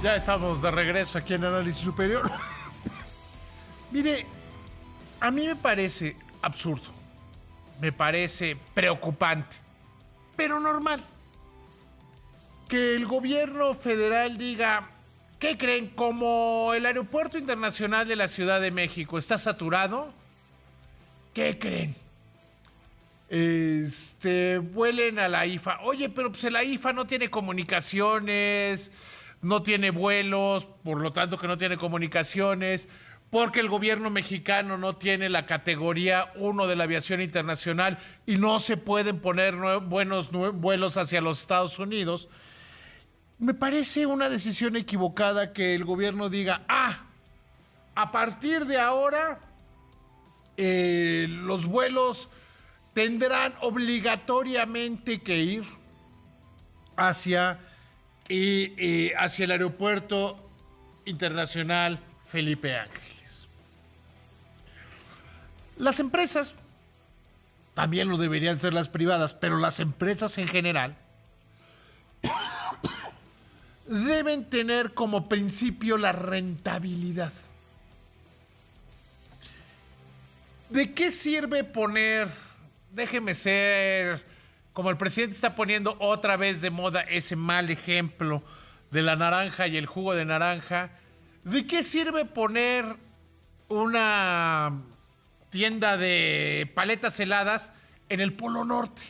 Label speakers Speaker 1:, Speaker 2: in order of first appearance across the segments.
Speaker 1: Ya estamos de regreso aquí en Análisis Superior. Mire, a mí me parece absurdo, me parece preocupante, pero normal, que el gobierno federal diga, ¿qué creen? Como el Aeropuerto Internacional de la Ciudad de México está saturado, ¿qué creen? Vuelen a la IFA. Oye, pero pues la IFA no tiene comunicaciones, no tiene vuelos, por lo tanto que no tiene comunicaciones, porque el gobierno mexicano no tiene la categoría 1 de la aviación internacional y no se pueden poner buenos vuelos hacia los Estados Unidos. Me parece una decisión equivocada que el gobierno diga, a partir de ahora los vuelos tendrán obligatoriamente que ir hacia, hacia el Aeropuerto Internacional Felipe Ángeles. Las empresas, también lo deberían ser las privadas, pero las empresas en general deben tener como principio la rentabilidad. ¿De qué sirve poner, déjeme ser, como el presidente está poniendo otra vez de moda ese mal ejemplo de la naranja y el jugo de naranja? ¿De qué sirve poner una tienda de paletas heladas en el Polo Norte?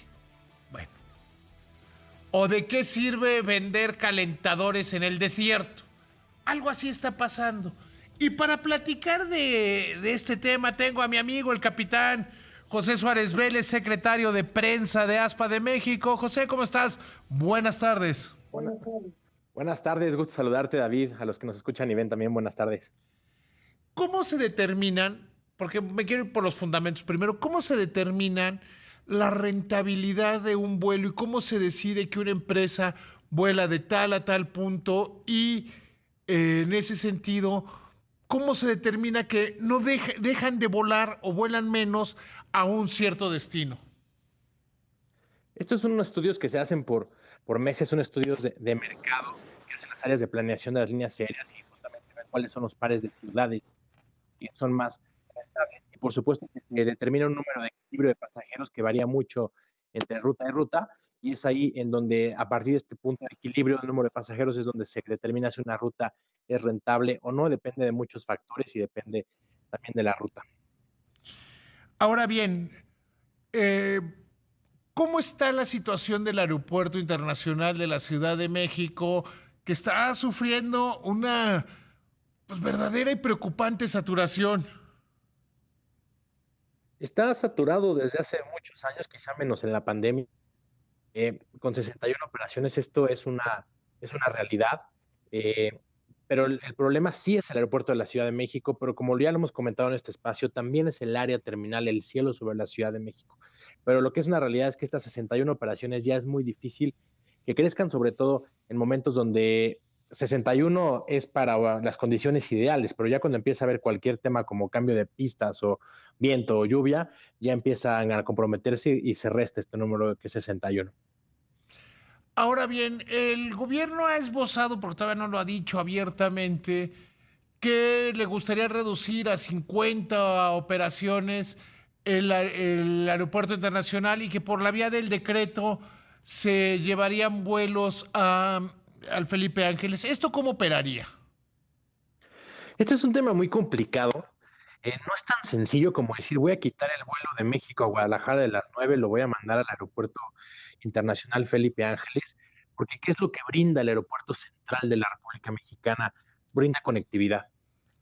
Speaker 1: Bueno. ¿O de qué sirve vender calentadores en el desierto? Algo así está pasando. Y para platicar de este tema tengo a mi amigo el capitán José Suárez Vélez, secretario de prensa de ASPA de México. José, ¿cómo estás? Buenas tardes.
Speaker 2: Buenas tardes, gusto saludarte, David. A los que nos escuchan y ven también, buenas tardes.
Speaker 1: ¿Cómo se determinan? Porque me quiero ir por los fundamentos. Primero, ¿cómo se determinan la rentabilidad de un vuelo y cómo se decide que una empresa vuela de tal a tal punto? Y en ese sentido, ¿cómo se determina que no dejan de volar o vuelan menos a un cierto destino?
Speaker 2: Estos son unos estudios que se hacen por meses, son estudios de mercado que hacen las áreas de planeación de las líneas aéreas y justamente ven cuáles son los pares de ciudades que son más rentables. Y por supuesto que se determina un número de equilibrio de pasajeros que varía mucho entre ruta y ruta, y es ahí en donde a partir de este punto de equilibrio del número de pasajeros es donde se determina si una ruta es rentable o no, depende de muchos factores y depende también de la ruta.
Speaker 1: Ahora bien, eh, ¿cómo está la situación del Aeropuerto Internacional de la Ciudad de México, que está sufriendo una pues, verdadera y preocupante saturación?
Speaker 2: Está saturado desde hace muchos años, quizá menos en la pandemia. Con 61 operaciones esto es una realidad, eh, pero el problema sí es el aeropuerto de la Ciudad de México, pero como ya lo hemos comentado en este espacio, también es el área terminal, el cielo sobre la Ciudad de México. Pero lo que es una realidad es que estas 61 operaciones ya es muy difícil que crezcan, sobre todo en momentos donde 61 es para las condiciones ideales, pero ya cuando empieza a haber cualquier tema como cambio de pistas o viento o lluvia, ya empiezan a comprometerse y se resta este número que es 61.
Speaker 1: Ahora bien, el gobierno ha esbozado, porque todavía no lo ha dicho abiertamente, que le gustaría reducir a 50 operaciones el aeropuerto internacional y que por la vía del decreto se llevarían vuelos al Felipe Ángeles. ¿Esto cómo operaría?
Speaker 2: Este es un tema muy complicado. No es tan sencillo como decir, voy a quitar el vuelo de México a Guadalajara de las 9, lo voy a mandar al aeropuerto internacional Felipe Ángeles, porque ¿qué es lo que brinda el aeropuerto central de la República Mexicana? Brinda conectividad.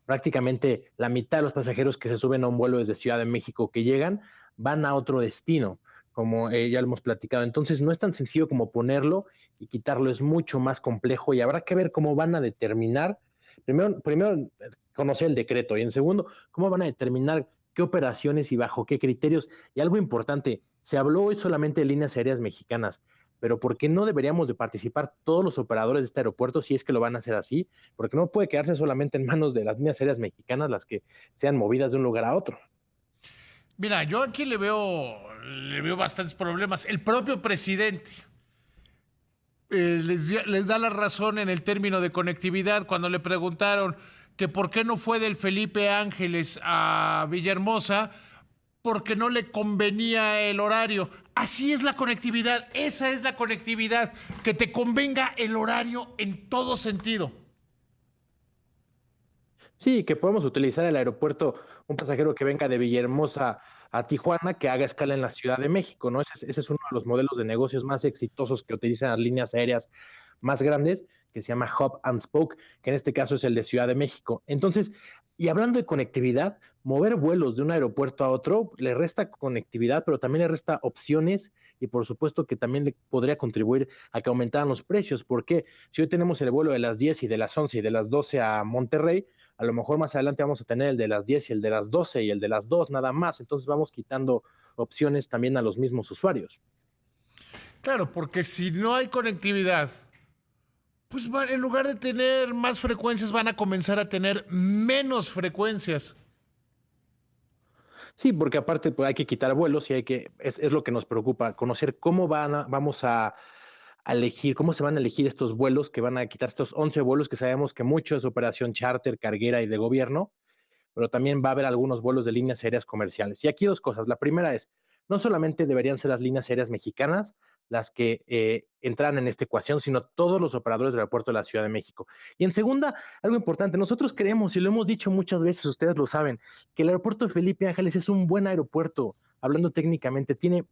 Speaker 2: Prácticamente la mitad de los pasajeros que se suben a un vuelo desde Ciudad de México que llegan van a otro destino, como ya lo hemos platicado. Entonces no es tan sencillo como ponerlo y quitarlo, es mucho más complejo y habrá que ver cómo van a determinar, primero conocer el decreto y en segundo, cómo van a determinar qué operaciones y bajo qué criterios. Y algo importante, se habló hoy solamente de líneas aéreas mexicanas, pero ¿por qué no deberíamos de participar todos los operadores de este aeropuerto si es que lo van a hacer así? Porque no puede quedarse solamente en manos de las líneas aéreas mexicanas las que sean movidas de un lugar a otro.
Speaker 1: Mira, yo aquí le veo bastantes problemas. El propio presidente les da la razón en el término de conectividad cuando le preguntaron que por qué no fue del Felipe Ángeles a Villahermosa, porque no le convenía el horario. Así es la conectividad, esa es la conectividad, que te convenga el horario en todo sentido.
Speaker 2: Sí, que podemos utilizar el aeropuerto, un pasajero que venga de Villahermosa a Tijuana, que haga escala en la Ciudad de México, ¿no? Ese es uno de los modelos de negocios más exitosos que utilizan las líneas aéreas más grandes, que se llama Hub and Spoke, que en este caso es el de Ciudad de México. Entonces, y hablando de conectividad, mover vuelos de un aeropuerto a otro le resta conectividad, pero también le resta opciones y por supuesto que también le podría contribuir a que aumentaran los precios, porque si hoy tenemos el vuelo de las 10 y de las 11 y de las 12 a Monterrey, a lo mejor más adelante vamos a tener el de las 10 y el de las 12 y el de las 2 nada más, entonces vamos quitando opciones también a los mismos usuarios.
Speaker 1: Claro, porque si no hay conectividad, pues en lugar de tener más frecuencias, van a comenzar a tener menos frecuencias.
Speaker 2: Sí, porque aparte pues, hay que quitar vuelos y es lo que nos preocupa, conocer vamos a elegir, cómo se van a elegir estos vuelos que van a quitar estos 11 vuelos que sabemos que mucho es operación charter, carguera y de gobierno, pero también va a haber algunos vuelos de líneas aéreas comerciales. Y aquí dos cosas. La primera es, no solamente deberían ser las líneas aéreas mexicanas las que entran en esta ecuación, sino todos los operadores del aeropuerto de la Ciudad de México. Y en segunda, algo importante, nosotros creemos, y lo hemos dicho muchas veces, ustedes lo saben, que el aeropuerto de Felipe Ángeles es un buen aeropuerto, hablando técnicamente, tiene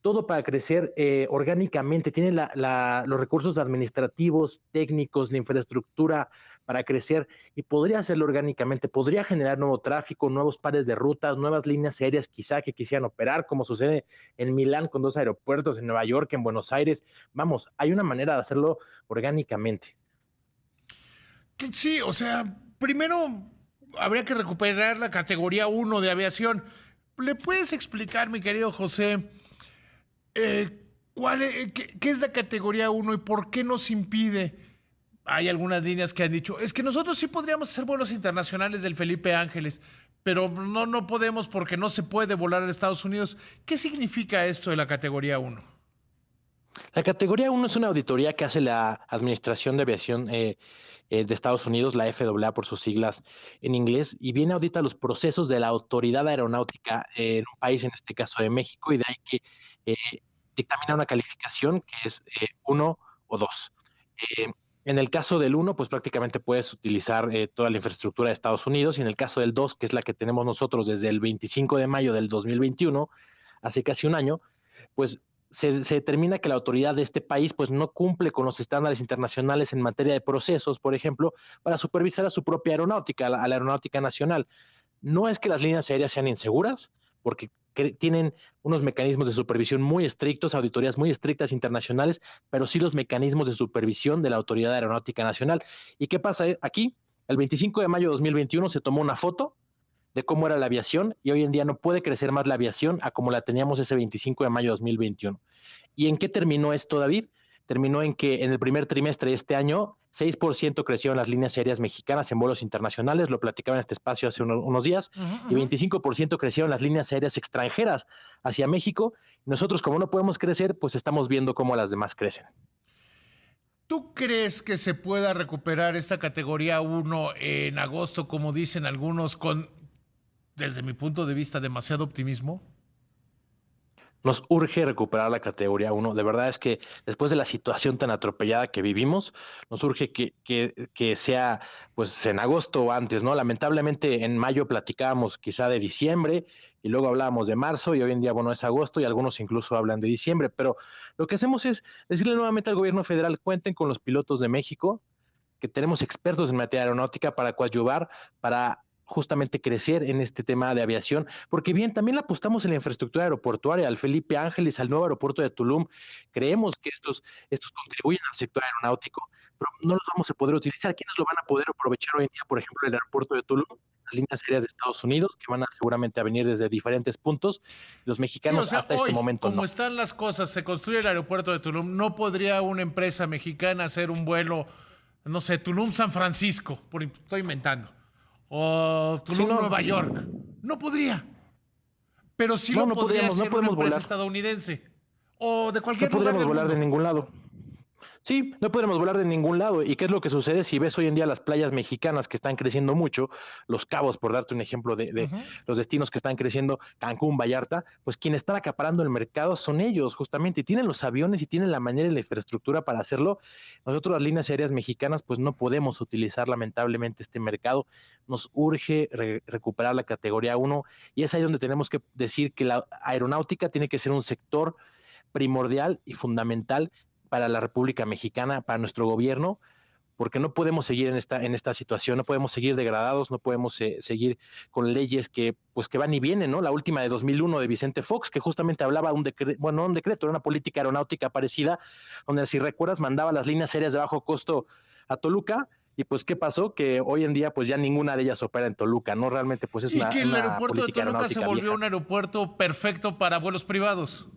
Speaker 2: todo para crecer orgánicamente, tiene los recursos administrativos, técnicos, la infraestructura para crecer y podría hacerlo orgánicamente, podría generar nuevo tráfico, nuevos pares de rutas, nuevas líneas aéreas quizá que quisieran operar, como sucede en Milán con 2 aeropuertos, en Nueva York, en Buenos Aires. Vamos, hay una manera de hacerlo orgánicamente.
Speaker 1: Sí, o sea, primero habría que recuperar la categoría 1 de aviación. ¿Le puedes explicar, mi querido José, qué es la categoría 1 y por qué nos impide? Hay algunas líneas que han dicho, es que nosotros sí podríamos hacer vuelos internacionales del Felipe Ángeles, pero no podemos porque no se puede volar a Estados Unidos. ¿Qué significa esto de la categoría 1?
Speaker 2: La categoría 1 es una auditoría que hace la Administración de Aviación de Estados Unidos, la FAA por sus siglas en inglés, y viene a auditar los procesos de la autoridad aeronáutica en un país, en este caso de México, y de ahí que eh, dictamina una calificación que es 1 o 2. Eh, en el caso del 1, pues prácticamente puedes utilizar toda la infraestructura de Estados Unidos, y en el caso del 2, que es la que tenemos nosotros desde el 25 de mayo del 2021, hace casi un año, pues se determina que la autoridad de este país pues no cumple con los estándares internacionales en materia de procesos, por ejemplo, para supervisar a su propia aeronáutica, a la aeronáutica nacional. No es que las líneas aéreas sean inseguras, porque tienen unos mecanismos de supervisión muy estrictos, auditorías muy estrictas internacionales, pero sí los mecanismos de supervisión de la Autoridad Aeronáutica Nacional. ¿Y qué pasa aquí? El 25 de mayo de 2021 se tomó una foto de cómo era la aviación y hoy en día no puede crecer más la aviación a como la teníamos ese 25 de mayo de 2021. ¿Y en qué terminó esto, David? Terminó en que en el primer trimestre de este año 6% crecieron las líneas aéreas mexicanas en vuelos internacionales, lo platicaba en este espacio hace unos días,
Speaker 1: Uh -huh, uh
Speaker 2: y
Speaker 1: -huh.
Speaker 2: 25% crecieron las líneas aéreas extranjeras hacia México. Nosotros, como no podemos crecer, pues estamos viendo cómo las demás crecen.
Speaker 1: ¿Tú crees que se pueda recuperar esta categoría 1 en agosto, como dicen algunos, con, desde mi punto de vista, demasiado optimismo?
Speaker 2: Nos urge recuperar la categoría 1. De verdad es que después de la situación tan atropellada que vivimos, nos urge que sea pues en agosto o antes, ¿no? Lamentablemente en mayo platicábamos quizá de diciembre y luego hablábamos de marzo y hoy en día, bueno, es agosto y algunos incluso hablan de diciembre, pero lo que hacemos es decirle nuevamente al gobierno federal, cuenten con los pilotos de México, que tenemos expertos en materia aeronáutica para coadyuvar, para justamente crecer en este tema de aviación, porque bien, también le apostamos en la infraestructura aeroportuaria, al Felipe Ángeles, al nuevo aeropuerto de Tulum. Creemos que estos contribuyen al sector aeronáutico, pero no los vamos a poder utilizar. ¿Quiénes lo van a poder aprovechar hoy en día? Por ejemplo, el aeropuerto de Tulum, las líneas aéreas de Estados Unidos, que van a seguramente a venir desde diferentes puntos. Los
Speaker 1: Sí, o
Speaker 2: mexicanos
Speaker 1: sea,
Speaker 2: hasta este
Speaker 1: hoy,
Speaker 2: momento
Speaker 1: como
Speaker 2: no.
Speaker 1: están las cosas, se construye el aeropuerto de Tulum, ¿no podría una empresa mexicana hacer un vuelo, no sé, Tulum-San Francisco, estoy inventando, o
Speaker 2: Si no,
Speaker 1: Tulum-Nueva York? No podría, pero sí
Speaker 2: no,
Speaker 1: lo
Speaker 2: no
Speaker 1: podría
Speaker 2: podríamos, no
Speaker 1: hacer una
Speaker 2: podemos
Speaker 1: empresa
Speaker 2: volar.
Speaker 1: estadounidense o de
Speaker 2: No
Speaker 1: cualquier lugar
Speaker 2: podríamos
Speaker 1: del
Speaker 2: volar de
Speaker 1: mundo.
Speaker 2: ningún lado. Sí, no podremos volar de ningún lado. ¿Y qué es lo que sucede si ves hoy en día las playas mexicanas que están creciendo mucho, Los Cabos, por darte un ejemplo de
Speaker 1: Ujú.
Speaker 2: los destinos que están creciendo, Cancún, Vallarta? Pues quienes están acaparando el mercado son ellos, justamente, y tienen los aviones y tienen la manera y la infraestructura para hacerlo. Nosotros, las líneas aéreas mexicanas, pues no podemos utilizar lamentablemente este mercado. Nos urge recuperar la categoría 1 y es ahí donde tenemos que decir que la aeronáutica tiene que ser un sector primordial y fundamental para la República Mexicana, para nuestro gobierno, porque no podemos seguir en esta situación, no podemos seguir degradados, no podemos seguir con leyes que, pues, que van y vienen, ¿no? La última de 2001 de Vicente Fox, que justamente hablaba de un decreto, bueno, no un decreto, era una política aeronáutica parecida, donde, si recuerdas, mandaba las líneas aéreas de bajo costo a Toluca, y pues, ¿qué pasó? Que hoy en día, pues, ya ninguna de ellas opera en Toluca, ¿no? Realmente, pues, es
Speaker 1: Y que el
Speaker 2: una
Speaker 1: aeropuerto de
Speaker 2: política
Speaker 1: Toluca se
Speaker 2: aeronáutica
Speaker 1: volvió
Speaker 2: vieja.
Speaker 1: un aeropuerto perfecto para vuelos privados.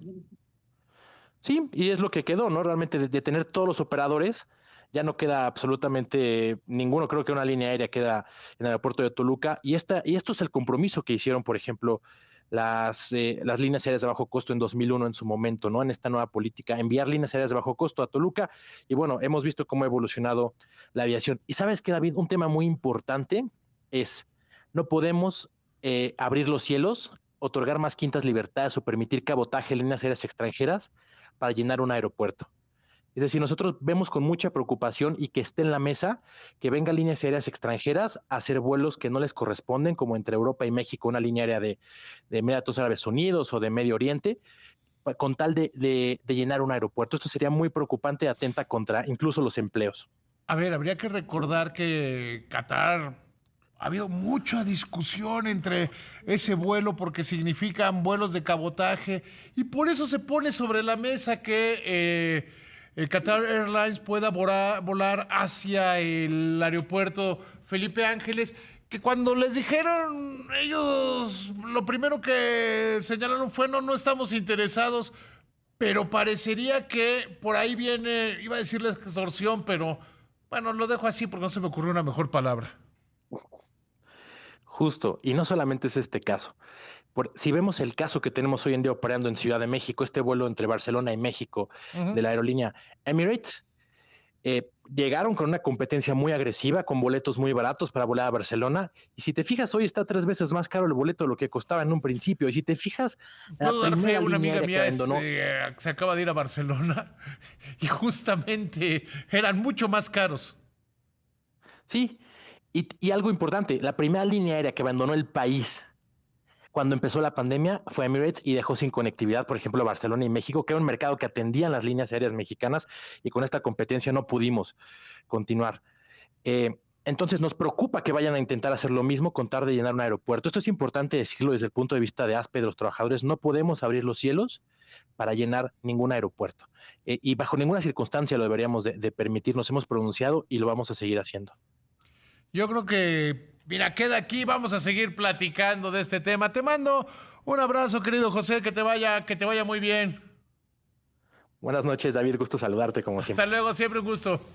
Speaker 2: Sí, y es lo que quedó, ¿no? Realmente de tener todos los operadores, ya no queda absolutamente ninguno. Creo que una línea aérea queda en el aeropuerto de Toluca. Y esto es el compromiso que hicieron, por ejemplo, las líneas aéreas de bajo costo en 2001 en su momento, ¿no? En esta nueva política, enviar líneas aéreas de bajo costo a Toluca. Y bueno, hemos visto cómo ha evolucionado la aviación. Y sabes que, David, un tema muy importante es, no podemos abrir los cielos, otorgar más quintas libertades o permitir cabotaje en líneas aéreas extranjeras para llenar un aeropuerto. Es decir, nosotros vemos con mucha preocupación y que esté en la mesa que vengan líneas aéreas extranjeras a hacer vuelos que no les corresponden, como entre Europa y México, una línea aérea de Emiratos Árabes Unidos o de Medio Oriente, con tal de llenar un aeropuerto. Esto sería muy preocupante y atenta contra incluso los empleos.
Speaker 1: A ver, habría que recordar que Qatar ha habido mucha discusión entre ese vuelo porque significan vuelos de cabotaje y por eso se pone sobre la mesa que el Qatar Airlines pueda volar hacia el aeropuerto Felipe Ángeles, que cuando les dijeron ellos, lo primero que señalaron fue no, no estamos interesados, pero parecería que por ahí viene, iba a decirles extorsión, pero bueno, lo dejo así porque no se me ocurrió una mejor palabra.
Speaker 2: Justo, y no solamente es este caso. Si vemos el caso que tenemos hoy en día operando en Ciudad de México, este vuelo entre Barcelona y México de
Speaker 1: Ujú.
Speaker 2: la aerolínea Emirates, llegaron con una competencia muy agresiva, con boletos muy baratos para volar a Barcelona. Y si te fijas, hoy está 3 veces más caro el boleto de lo que costaba en un principio. Y si te fijas, la
Speaker 1: Puedo dar fe,
Speaker 2: primera
Speaker 1: una
Speaker 2: línea
Speaker 1: amiga
Speaker 2: aérea que
Speaker 1: mía
Speaker 2: abandonó,
Speaker 1: se acaba de ir a Barcelona y justamente eran mucho más caros.
Speaker 2: sí, y algo importante, la primera línea aérea que abandonó el país cuando empezó la pandemia fue Emirates y dejó sin conectividad, por ejemplo, Barcelona y México, que era un mercado que atendían las líneas aéreas mexicanas, y con esta competencia no pudimos continuar. Entonces nos preocupa que vayan a intentar hacer lo mismo con tal de llenar un aeropuerto. Esto es importante decirlo desde el punto de vista de ASPE, de los trabajadores. No podemos abrir los cielos para llenar ningún aeropuerto. Y bajo ninguna circunstancia lo deberíamos de permitir. Nos hemos pronunciado y lo vamos a seguir haciendo.
Speaker 1: Yo creo que, mira, queda aquí, vamos a seguir platicando de este tema. Te mando un abrazo, querido José, que te vaya muy bien.
Speaker 2: Buenas noches, David. Gusto saludarte como
Speaker 1: Hasta
Speaker 2: siempre.
Speaker 1: luego, siempre un gusto.